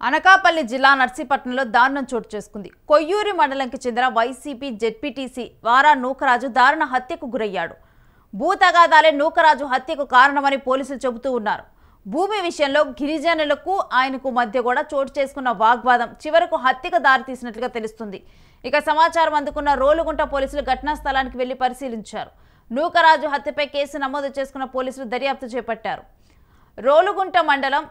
అనకాపల్లి జిల్లా నర్సీపట్నంలో దారుణం చోటు చేసుకుంది. కొయ్యూరి మండలంకి చెందిన వైసీపీ జెడ్పీటీసీ వారా నూకరాజు దారుణ హత్యకు గురయ్యాడు. భూ తగాదాలే నూకరాజు హత్యకు కారణమని పోలీసులు చెబుతూ ఉన్నారు. భూమి విషయంలో గిరిజనులకు ఆయనకు మధ్య కూడా చోటు చేసుకున్న వాగ్వాదం చివరకు హత్యకు దారితీసినట్లుగా తెలుస్తుంది. ఇక సమాచారం అందుకున్న రోలుగుంట పోలీసులు ఘటనా స్థలానికి వెళ్లి పరిశీలించారు. నూకరాజు హత్యపై కేసు నమోదు చేసుకున్న పోలీసులు దర్యాప్తు చేపట్టారు. రోలుగుంట మండలం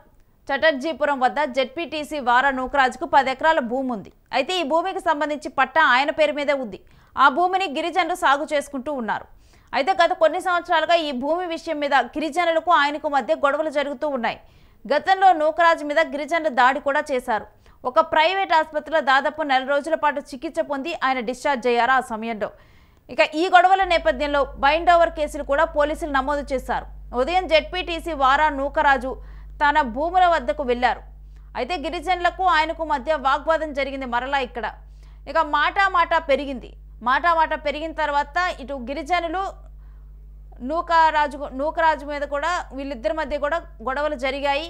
చటర్జీపురం వద్ద జెడ్పీటీసీ వారా నూకరాజుకు 10 ఎకరాల భూమి ఉంది. అయితే ఈ భూమికి సంబంధించి పట్టా ఆయన పేరు మీదే ఉంది. ఆ భూమిని గిరిజనులు సాగు చేసుకుంటూ ఉన్నారు. అయితే గత కొన్ని సంవత్సరాలుగా ఈ భూమి విషయం మీద గిరిజనులకు ఆయనకు మధ్య గొడవలు జరుగుతూ ఉన్నాయి. గతంలో నూకరాజు మీద గిరిజనులు దాడి కూడా చేశారు. ఒక ప్రైవేట్ ఆసుపత్రిలో దాదాపు 4 రోజుల పాటు చికిత్స పొంది ఆయన డిశ్చార్జ్ అయ్యారు. ఆ సమయంలో ఇక ఈ గొడవల నేపథ్యంలో బైండ్ ఓవర్ కేసులు కూడా పోలీసులు నమోదు చేశారు. ఉదయం జెడ్పీటీసీ వారా నూకరాజు తన భూముల వద్దకు వెళ్లారు. అయితే గిరిజనులకు ఆయనకు మధ్య వాగ్వాదం జరిగింది. మరలా ఇక్కడ ఇక మాట పెరిగిన తర్వాత ఇటు గిరిజనులు నూకరాజు మీద కూడా వీళ్ళిద్దరి మధ్య కూడా గొడవలు జరిగాయి.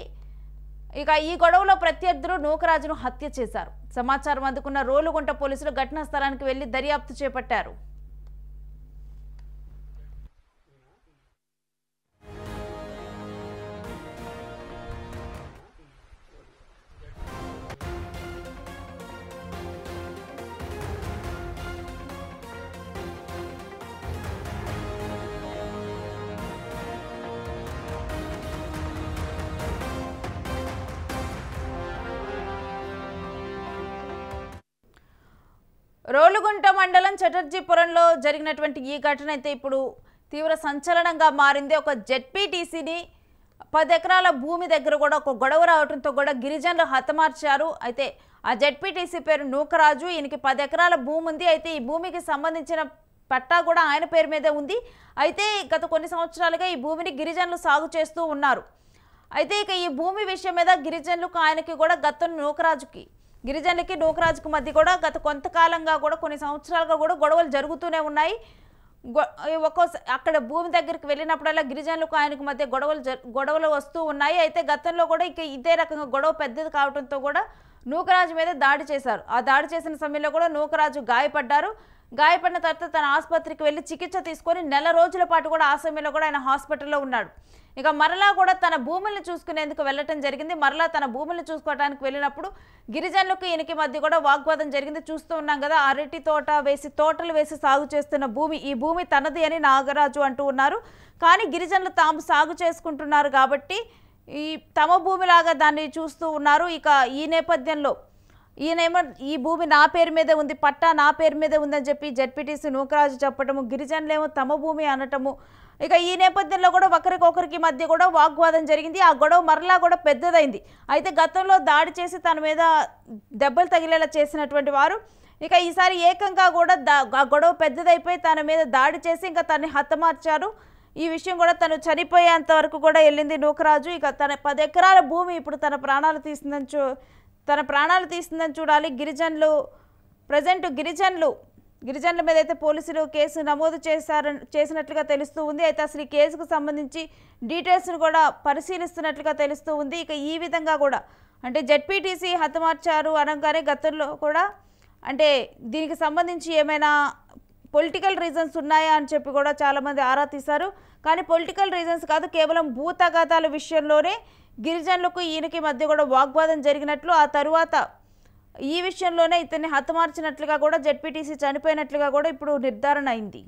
ఇక ఈ గొడవలో ప్రత్యర్థులు నూకరాజును హత్య చేశారు. సమాచారం అందుకున్న రోలుగుంట పోలీసులు ఘటనా స్థలానికి వెళ్లి దర్యాప్తు చేపట్టారు. రోలుగుంట మండలం చటర్జీపురంలో జరిగినటువంటి ఈ ఘటన అయితే ఇప్పుడు తీవ్ర సంచలనంగా మారింది. ఒక జెడ్పీటీసీని 10 ఎకరాల భూమి దగ్గర కూడా ఒక గొడవ రావడంతో కూడా గిరిజనులు హతమార్చారు. అయితే ఆ జెడ్పీటీసీ పేరు నూకరాజు. ఈయనకి 10 ఎకరాల భూమి ఉంది. అయితే ఈ భూమికి సంబంధించిన పట్టా కూడా ఆయన పేరు మీదే ఉంది. అయితే గత కొన్ని సంవత్సరాలుగా ఈ భూమిని గిరిజనులు సాగు చేస్తూ ఉన్నారు. అయితే ఇక ఈ భూమి విషయం మీద గిరిజనులకు ఆయనకి కూడా గిరిజనులకి నూకరాజుకు మధ్య కూడా గత కొంతకాలంగా కూడా కొన్ని సంవత్సరాలుగా కూడా గొడవలు జరుగుతూనే ఉన్నాయి. అక్కడ భూమి దగ్గరికి వెళ్ళినప్పుడల్లా గిరిజనులకు ఆయనకు మధ్య గొడవలు వస్తూ ఉన్నాయి. అయితే గతంలో కూడా ఇక ఇదే రకంగా గొడవ పెద్దది కావడంతో కూడా నూకరాజు మీద దాడి చేశారు. ఆ దాడి చేసిన సమయంలో కూడా నూకరాజు గాయపడిన తర్వాత తన ఆసుపత్రికి వెళ్ళి చికిత్స తీసుకొని 4 రోజుల పాటు కూడా ఆ సమయంలో కూడా ఆయన హాస్పిటల్లో ఉన్నాడు. ఇక మరలా కూడా తన భూముల్ని చూసుకునేందుకు వెళ్ళటం జరిగింది. మరలా తన భూముల్ని చూసుకోవడానికి వెళ్ళినప్పుడు గిరిజనులకు ఈయనకి మధ్య కూడా వాగ్వాదం జరిగింది. చూస్తూ ఉన్నాం కదా, అరటి తోటలు వేసి సాగు చేస్తున్న ఈ భూమి తనది అని నాగరాజు అంటూ ఉన్నారు. కానీ గిరిజనులు తాము సాగు చేసుకుంటున్నారు కాబట్టి ఈ తమ భూమిలాగా దాన్ని చూస్తూ ఉన్నారు. ఇక ఈ నేపథ్యంలో ఈయనేమో ఈ భూమి నా పేరు మీదే ఉంది, పట్టా నా పేరు మీదే ఉందని చెప్పి జెడ్పీటీసీ నూకరాజు చెప్పటము, గిరిజనులేమో తమ భూమి అనటము. ఇక ఈ నేపథ్యంలో కూడా ఒకరికొకరికి మధ్య కూడా వాగ్వాదం జరిగింది. ఆ గొడవ మరలా కూడా పెద్దదైంది. అయితే గతంలో దాడి చేసి తన మీద దెబ్బలు తగిలేలా చేసినటువంటి వారు ఇక ఈసారి ఏకంగా కూడా ఆ గొడవ పెద్దదైపోయి తన మీద దాడి చేసి ఇంకా తనని హతమార్చారు. ఈ విషయం కూడా తను చనిపోయేంత వరకు కూడా వెళ్ళింది నూకరాజు. ఇక తన 10 ఎకరాల భూమి ఇప్పుడు తన ప్రాణాలు తీస్తుందని చూడాలి. గిరిజనుల మీద అయితే పోలీసులు కేసు నమోదు చేసినట్లుగా తెలుస్తూ ఉంది. అయితే అసలు ఈ కేసుకు సంబంధించి డీటెయిల్స్ను కూడా పరిశీలిస్తున్నట్లుగా తెలుస్తూ ఉంది. ఇక ఈ విధంగా కూడా అంటే జెడ్పీటీసీ హతమార్చారు అనగానే గతంలో కూడా అంటే దీనికి సంబంధించి ఏమైనా పొలిటికల్ రీజన్స్ ఉన్నాయా అని చెప్పి కూడా చాలామంది ఆరా తీశారు. కానీ పొలిటికల్ రీజన్స్ కాదు, కేవలం భూ తగాదాల విషయంలోనే గిరిజనులకు ఈయనకి మధ్య కూడా వాగ్వాదం జరిగినట్లు, ఆ తరువాత ఈ విషయంలోనే ఇతన్ని హతమార్చినట్లుగా కూడా జెడ్పీటీసీ చనిపోయినట్లుగా కూడా ఇప్పుడు నిర్ధారణ అయింది.